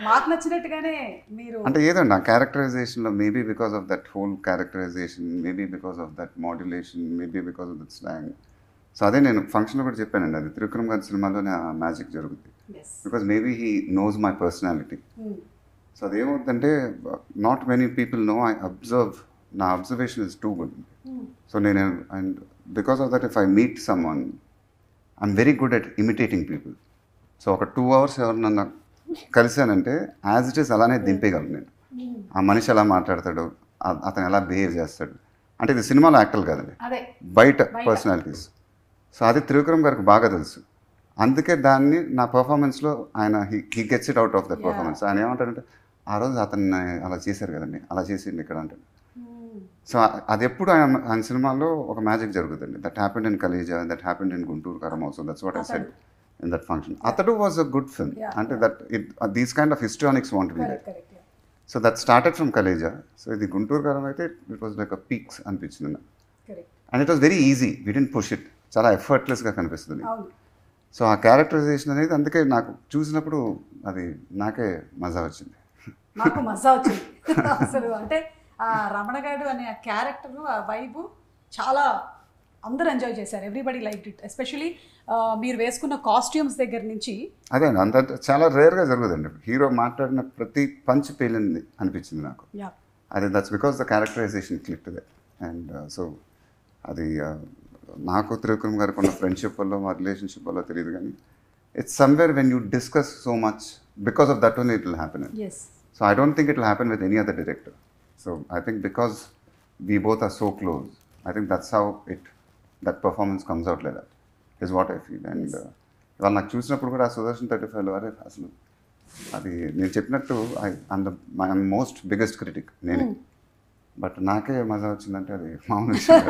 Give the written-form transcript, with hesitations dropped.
మాకు నచ్చినట్టుగానే మీరు అంటే ఏదండి ఆ క్యారెక్టరైజేషన్లో maybe because of that whole characterisation, maybe because of that modulation, maybe because of that slang. So అదే నేను ఫంక్షన్లో కూడా చెప్పానండి, అది త్రివిక్రమ్ గారి సినిమాలోనే ఆ మ్యాజిక్ జరుగుతుంది. Because maybe he knows my personality. So అదేమవుతుందంటే not many people know I observe, నా observation is too good. So నేను and because of that if I meet someone I'm very good at imitating people. So ఒక 2 hours ఎవరినన్నా కలిశానంటే as it is అలానే దింపేయగలను నేను. ఆ మనిషి ఎలా మాట్లాడతాడు, అతను ఎలా బిహేవ్ చేస్తాడు, అంటే ఇది సినిమాలో యాక్టర్లు కాదండి, బయట పర్సనాలిటీస్. సో అది త్రివిక్రమ్ గారికి బాగా తెలుసు. అందుకే దాన్ని నా పర్ఫార్మెన్స్లో ఆయన he gets it out of that performance. ఆయన ఏమంటాడంటే ఆ రోజు అతన్ని అలా చేశారు కదండి, అలా చేసింది ఇక్కడ అంటాడు. సో అది ఎప్పుడు ఆయన సినిమాలో ఒక మ్యాజిక్ జరుగుతుంది. That happened in Khaleja, that happened in Guntur Kaaram also, that's what I said in that function. Athadu was a good film. అంటే that these kind of histrionics won't be there. So that started from Khaleja. So ఇది గుంటూరు కారం అయితే it was like a peaks అనిపించింది నాకు. And it was very easy, we didn't push it, చాలా ఎఫర్ట్లెస్గా కనిపిస్తుంది. So ఆ characterisation అనేది అందుకే నాకు చూసినప్పుడు అది నాకే మజా వచ్చింది. నాకు మజా వచ్చింది అసలు. అంటే ఆ రమణ గారు అనే ఆ క్యారెక్టర్, ఆ వైబు చాలా అందరూ ఎంజాయ్ చేశారు. Everybody like it. ఎస్పెషలీ మీరు వేసుకున్న కాస్ట్యూమ్స్ దగ్గర నుంచి. అదే అంత చాలా రేర్గా జరుగుతుందండి, హీరో మాట్లాడిన ప్రతి పంచ్ పేలింది అనిపించింది నాకు. అది that's because the characterization click దే. అండ్ సో అది నాకు త్రివిక్రమ్ గారికి ఉన్న ఫ్రెండ్షిప్ వల్ల, మా రిలేషన్షిప్ వల్ల తెలియదు, కానీ it's somewhere when you discuss so much, because of that only it will happen. So I don't think it will happen with any other director. So I think because we both are so close, I think that's how that performance comes out like that, is what I feel. And ఇవాళ నాకు చూసినప్పుడు కూడా ఆ సుదర్శన్ 35లో అరే అసలు అది నేను చెప్పినట్టు మై మోస్ట్ బిగ్గెస్ట్ క్రిటిక్ నేనే, బట్ నాకే మజా వచ్చిందంటే అది మామూలు విషయం.